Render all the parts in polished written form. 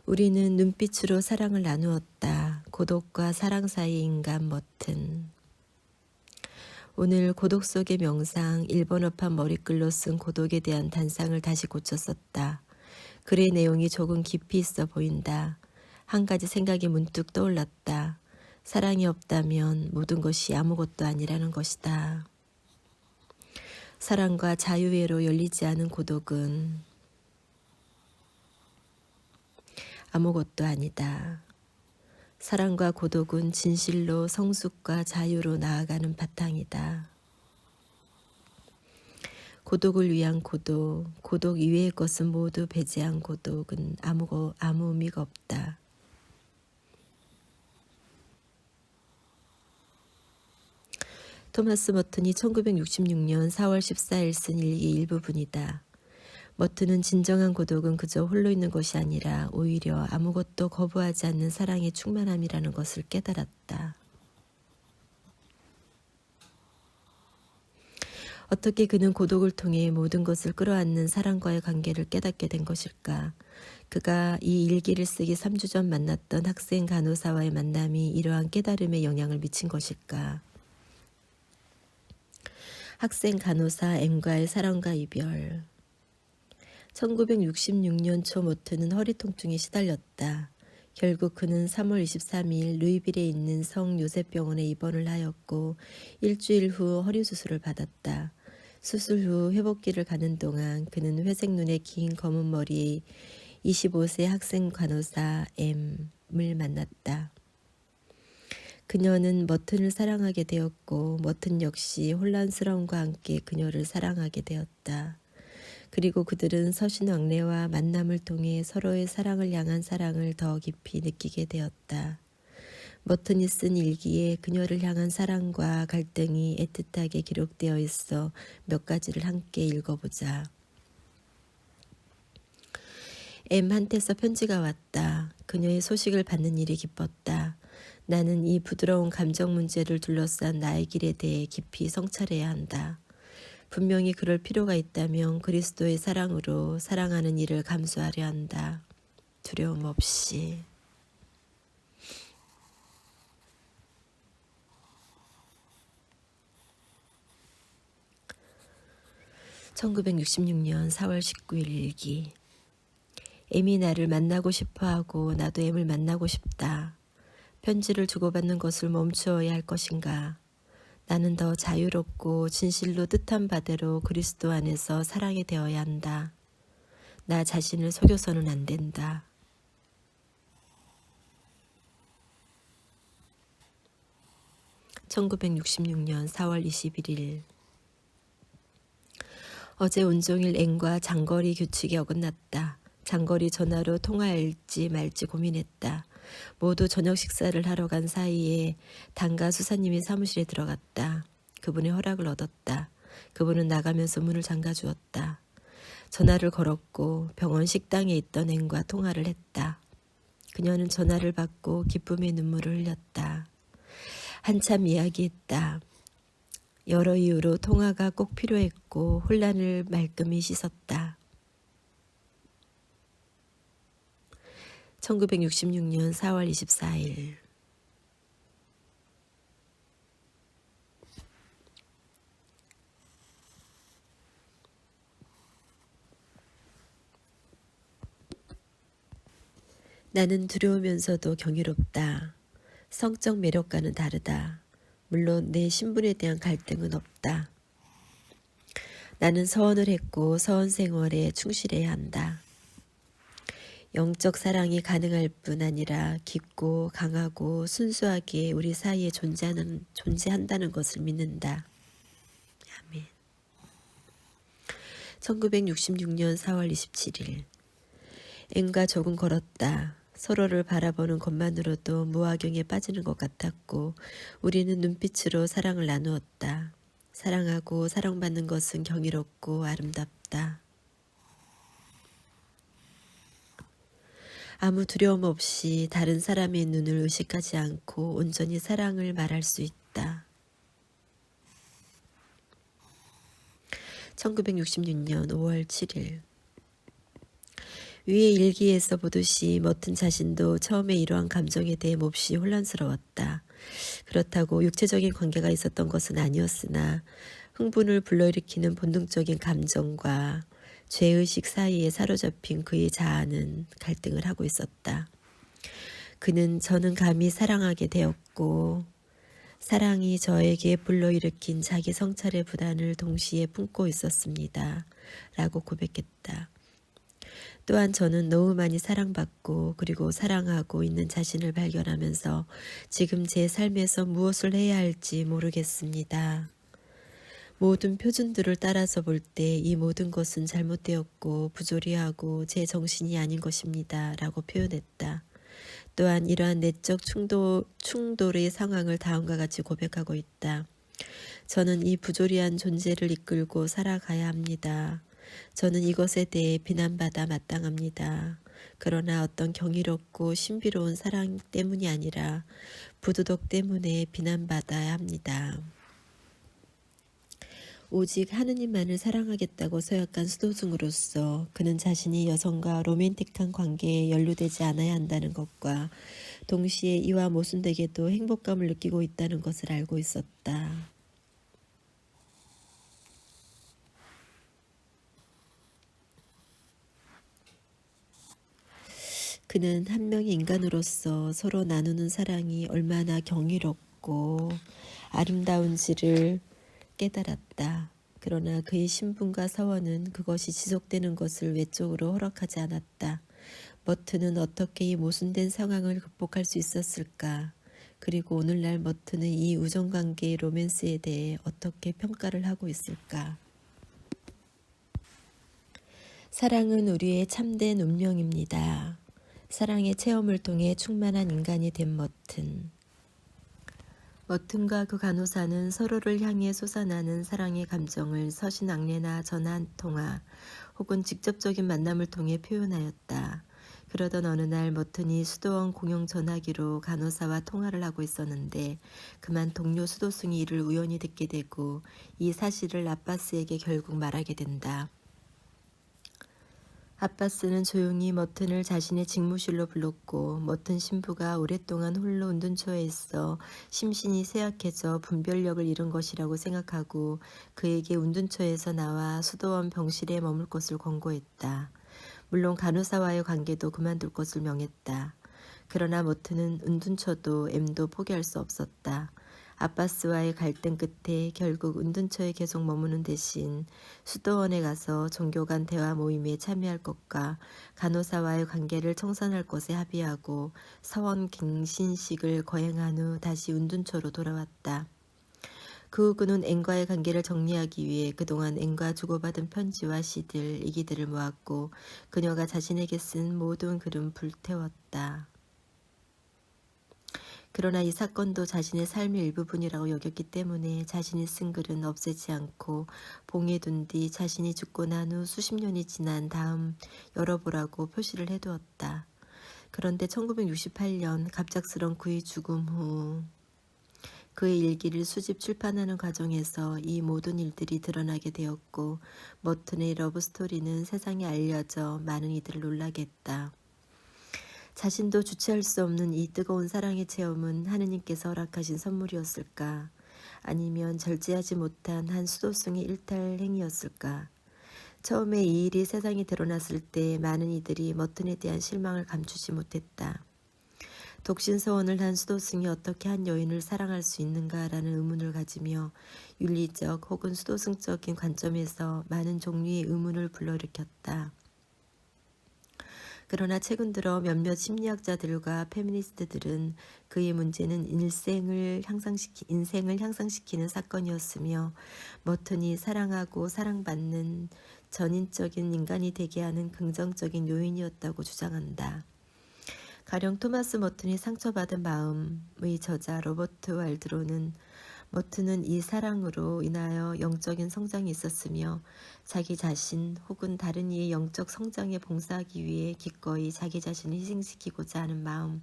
우리는 눈빛으로 사랑을 나누었다. 고독과 사랑 사이의 인간 머튼. 오늘 고독 속의 명상, 일본어판 머리글로 쓴 고독에 대한 단상을 다시 고쳐 썼다. 글의 내용이 조금 깊이 있어 보인다. 한 가지 생각이 문득 떠올랐다. 사랑이 없다면 모든 것이 아무것도 아니라는 것이다. 사랑과 자유외로 열리지 않은 고독은 아무것도 아니다. 사랑과 고독은 진실로 성숙과 자유로 나아가는 바탕이다. 고독을 위한 고독, 고독 이외의 것은 모두 배제한 고독은 아무 의미가 없다. 토마스 머튼이 1966년 4월 14일 쓴 일기 일부분이다. 머튼은 진정한 고독은 그저 홀로 있는 것이 아니라 오히려 아무것도 거부하지 않는 사랑의 충만함이라는 것을 깨달았다. 어떻게 그는 고독을 통해 모든 것을 끌어안는 사랑과의 관계를 깨닫게 된 것일까? 그가 이 일기를 쓰기 3주 전 만났던 학생 간호사와의 만남이 이러한 깨달음에 영향을 미친 것일까? 학생 간호사 M과의 사랑과 이별. 1966년 초 머튼은 허리 통증에 시달렸다. 결국 그는 3월 23일 루이빌에 있는 성 요셉병원에 입원을 하였고 일주일 후 허리 수술을 받았다. 수술 후 회복기를 가는 동안 그는 회색 눈에 긴 검은 머리의 25세 학생 간호사 M을 만났다. 그녀는 머튼을 사랑하게 되었고 머튼 역시 혼란스러움과 함께 그녀를 사랑하게 되었다. 그리고 그들은 서신왕래와 만남을 통해 서로의 사랑을 향한 사랑을 더 깊이 느끼게 되었다. 머튼이 쓴 일기에 그녀를 향한 사랑과 갈등이 애틋하게 기록되어 있어 몇 가지를 함께 읽어보자. M한테서 편지가 왔다. 그녀의 소식을 받는 일이 기뻤다. 나는 이 부드러운 감정 문제를 둘러싼 나의 길에 대해 깊이 성찰해야 한다. 분명히 그럴 필요가 있다면 그리스도의 사랑으로 사랑하는 일을 감수하려 한다. 두려움 없이. (1966년 4월 19일) 일기. M이 나를 만나고 싶어하고 나도 M을 만나고 싶다. 편지를 주고받는 것을 멈추어야 할 것인가? 나는 더 자유롭고 진실로 뜻한 바대로 그리스도 안에서 사랑이 되어야 한다. 나 자신을 속여서는 안 된다. (1966년 4월 21일) 어제 온종일 N과 장거리 규칙이 어긋났다. 장거리 전화로 통화할지 말지 고민했다. 모두 저녁 식사를 하러 간 사이에 단가 수사님이 사무실에 들어갔다. 그분의 허락을 얻었다. 그분은 나가면서 문을 잠가주었다. 전화를 걸었고 병원 식당에 있던 N과 통화를 했다. 그녀는 전화를 받고 기쁨의 눈물을 흘렸다. 한참 이야기했다. 여러 이유로 통화가 꼭 필요했고 혼란을 말끔히 씻었다. 1966년 4월 24일 나는 두려우면서도 경이롭다. 성적 매력과는 다르다. 물론 내 신분에 대한 갈등은 없다. 나는 서원을 했고 서원 생활에 충실해야 한다. 영적 사랑이 가능할 뿐 아니라 깊고 강하고 순수하게 우리 사이에 존재한다는 것을 믿는다. 아멘. 1966년 4월 27일 N과 조금 걸었다. 서로를 바라보는 것만으로도 무화경에 빠지는 것 같았고 우리는 눈빛으로 사랑을 나누었다. 사랑하고 사랑받는 것은 경이롭고 아름답다. 아무 두려움 없이 다른 사람의 눈을 의식하지 않고 온전히 사랑을 말할 수 있다. 1966년 5월 7일 위의 일기에서 보듯이 머튼 자신도 처음에 이러한 감정에 대해 몹시 혼란스러웠다. 그렇다고 육체적인 관계가 있었던 것은 아니었으나 흥분을 불러일으키는 본능적인 감정과 죄의식 사이에 사로잡힌 그의 자아는 갈등을 하고 있었다. 그는 저는 감히 사랑하게 되었고 사랑이 저에게 불러일으킨 자기 성찰의 부담을 동시에 품고 있었습니다. 라고 고백했다. 또한 저는 너무 많이 사랑받고 그리고 사랑하고 있는 자신을 발견하면서 지금 제 삶에서 무엇을 해야 할지 모르겠습니다. 모든 표준들을 따라서 볼 때 이 모든 것은 잘못되었고 부조리하고 제 정신이 아닌 것입니다. 라고 표현했다. 또한 이러한 내적 충돌의 상황을 다음과 같이 고백하고 있다. 저는 이 부조리한 존재를 이끌고 살아가야 합니다. 저는 이것에 대해 비난받아 마땅합니다. 그러나 어떤 경이롭고 신비로운 사랑 때문이 아니라 부도덕 때문에 비난받아야 합니다. 오직 하느님만을 사랑하겠다고 서약한 수도승으로서 그는 자신이 여성과 로맨틱한 관계에 연루되지 않아야 한다는 것과 동시에 이와 모순되게도 행복감을 느끼고 있다는 것을 알고 있었다. 그는 한 명의 인간으로서 서로 나누는 사랑이 얼마나 경이롭고 아름다운지를 깨달았다. 그러나 그의 신분과 서원은 그것이 지속되는 것을 외적으로 허락하지 않았다. 머튼은 어떻게 이 모순된 상황을 극복할 수 있었을까? 그리고 오늘날 머튼은 이 우정관계의 로맨스에 대해 어떻게 평가를 하고 있을까? 사랑은 우리의 참된 운명입니다. 사랑의 체험을 통해 충만한 인간이 된 머튼. 머튼과 그 간호사는 서로를 향해 솟아나는 사랑의 감정을 서신왕래나 전화통화 혹은 직접적인 만남을 통해 표현하였다. 그러던 어느 날 머튼이 수도원 공용 전화기로 간호사와 통화를 하고 있었는데 그만 동료 수도승이 이를 우연히 듣게 되고 이 사실을 아빠스에게 결국 말하게 된다. 아빠스는 조용히 머튼을 자신의 직무실로 불렀고 머튼 신부가 오랫동안 홀로 운둔처에 있어 심신이 쇠약해져 분별력을 잃은 것이라고 생각하고 그에게 운둔처에서 나와 수도원 병실에 머물 것을 권고했다. 물론 간호사와의 관계도 그만둘 것을 명했다. 그러나 머튼은 운둔처도 M도 포기할 수 없었다. 아빠스와의 갈등 끝에 결국 운둔처에 계속 머무는 대신 수도원에 가서 종교 간 대화 모임에 참여할 것과 간호사와의 관계를 청산할 것에 합의하고 서원 갱신식을 거행한 후 다시 운둔처로 돌아왔다. 그 후 그는 앵과의 관계를 정리하기 위해 그동안 앵과 주고받은 편지와 시들, 이기들을 모았고 그녀가 자신에게 쓴 모든 글은 불태웠다. 그러나 이 사건도 자신의 삶의 일부분이라고 여겼기 때문에 자신이 쓴 글은 없애지 않고 봉에 둔 뒤 자신이 죽고 난 후 수십 년이 지난 다음 열어보라고 표시를 해두었다. 그런데 1968년 갑작스런 그의 죽음 후 그의 일기를 수집 출판하는 과정에서 이 모든 일들이 드러나게 되었고 머튼의 러브스토리는 세상에 알려져 많은 이들을 놀라게 했다. 자신도 주체할 수 없는 이 뜨거운 사랑의 체험은 하느님께서 허락하신 선물이었을까? 아니면 절제하지 못한 한 수도승의 일탈 행위였을까? 처음에 이 일이 세상에 드러났을 때 많은 이들이 머튼에 대한 실망을 감추지 못했다. 독신서원을 한 수도승이 어떻게 한 여인을 사랑할 수 있는가라는 의문을 가지며 윤리적 혹은 수도승적인 관점에서 많은 종류의 의문을 불러일으켰다. 그러나 최근 들어 몇몇 심리학자들과 페미니스트들은 그의 문제는 인생을 향상시키는 사건이었으며 머튼이 사랑하고 사랑받는 전인적인 인간이 되게 하는 긍정적인 요인이었다고 주장한다. 가령 토마스 머튼이 상처받은 마음의 저자 로버트 왈드로는 머튼은 이 사랑으로 인하여 영적인 성장이 있었으며 자기 자신 혹은 다른 이의 영적 성장에 봉사하기 위해 기꺼이 자기 자신을 희생시키고자 하는 마음,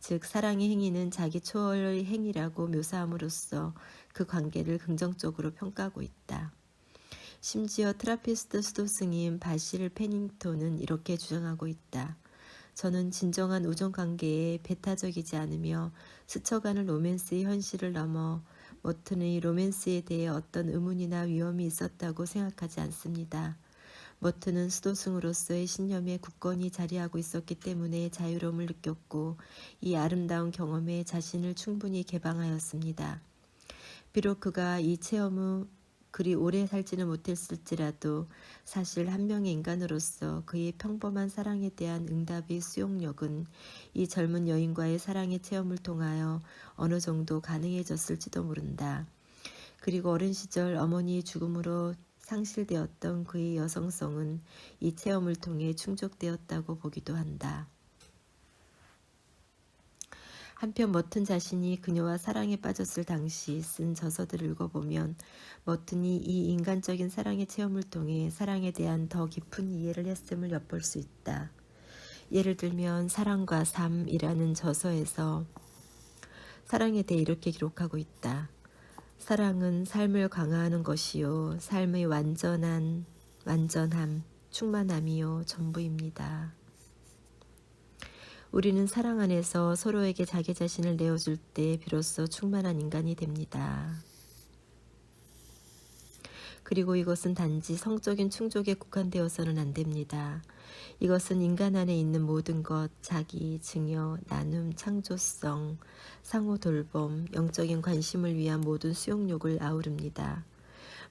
즉 사랑의 행위는 자기 초월의 행위라고 묘사함으로써 그 관계를 긍정적으로 평가하고 있다. 심지어 트라피스트 수도승인 바실 페닝턴은 이렇게 주장하고 있다. 저는 진정한 우정관계에 배타적이지 않으며 스쳐가는 로맨스의 현실을 넘어 머튼의 로맨스에 대해 어떤 의문이나 위험이 있었다고 생각하지 않습니다. 머튼은 수도승으로서의 신념에 굳건히 자리하고 있었기 때문에 자유로움을 느꼈고 이 아름다운 경험에 자신을 충분히 개방하였습니다. 비록 그가 이 체험 후 그리 오래 살지는 못했을지라도 사실 한 명의 인간으로서 그의 평범한 사랑에 대한 응답의 수용력은 이 젊은 여인과의 사랑의 체험을 통하여 어느 정도 가능해졌을지도 모른다. 그리고 어린 시절 어머니의 죽음으로 상실되었던 그의 여성성은 이 체험을 통해 충족되었다고 보기도 한다. 한편 머튼 자신이 그녀와 사랑에 빠졌을 당시 쓴 저서들을 읽어보면 머튼이 이 인간적인 사랑의 체험을 통해 사랑에 대한 더 깊은 이해를 했음을 엿볼 수 있다. 예를 들면 사랑과 삶이라는 저서에서 사랑에 대해 이렇게 기록하고 있다. 사랑은 삶을 강화하는 것이요 삶의 완전함, 충만함이요 전부입니다. 우리는 사랑 안에서 서로에게 자기 자신을 내어줄 때 비로소 충만한 인간이 됩니다. 그리고 이것은 단지 성적인 충족에 국한되어서는 안 됩니다. 이것은 인간 안에 있는 모든 것, 자기, 증여, 나눔, 창조성, 상호 돌봄, 영적인 관심을 위한 모든 수용욕을 아우릅니다.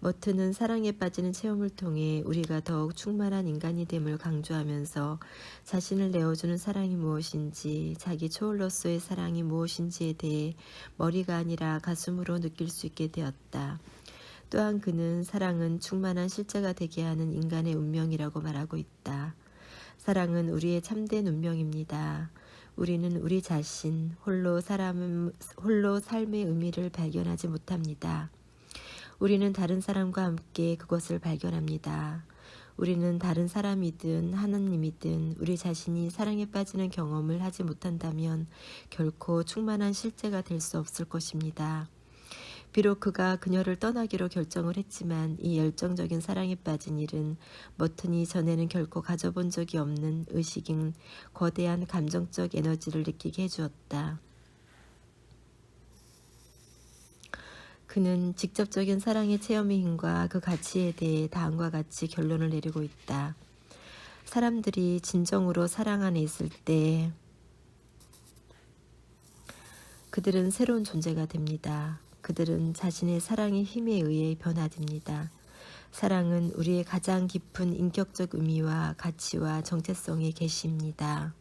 머튼은 사랑에 빠지는 체험을 통해 우리가 더욱 충만한 인간이 됨을 강조하면서 자신을 내어주는 사랑이 무엇인지, 자기 초월로서의 사랑이 무엇인지에 대해 머리가 아니라 가슴으로 느낄 수 있게 되었다. 또한 그는 사랑은 충만한 실제가 되게 하는 인간의 운명이라고 말하고 있다. 사랑은 우리의 참된 운명입니다. 우리는 우리 자신, 홀로 삶의 의미를 발견하지 못합니다. 우리는 다른 사람과 함께 그것을 발견합니다. 우리는 다른 사람이든 하나님이든 우리 자신이 사랑에 빠지는 경험을 하지 못한다면 결코 충만한 실제가 될 수 없을 것입니다. 비록 그가 그녀를 떠나기로 결정을 했지만 이 열정적인 사랑에 빠진 일은 머튼이 전에는 결코 가져본 적이 없는 의식인 거대한 감정적 에너지를 느끼게 해주었다. 그는 직접적인 사랑의 체험의 힘과 그 가치에 대해 다음과 같이 결론을 내리고 있다. 사람들이 진정으로 사랑 안에 있을 때 그들은 새로운 존재가 됩니다. 그들은 자신의 사랑의 힘에 의해 변화됩니다. 사랑은 우리의 가장 깊은 인격적 의미와 가치와 정체성의 계시입니다.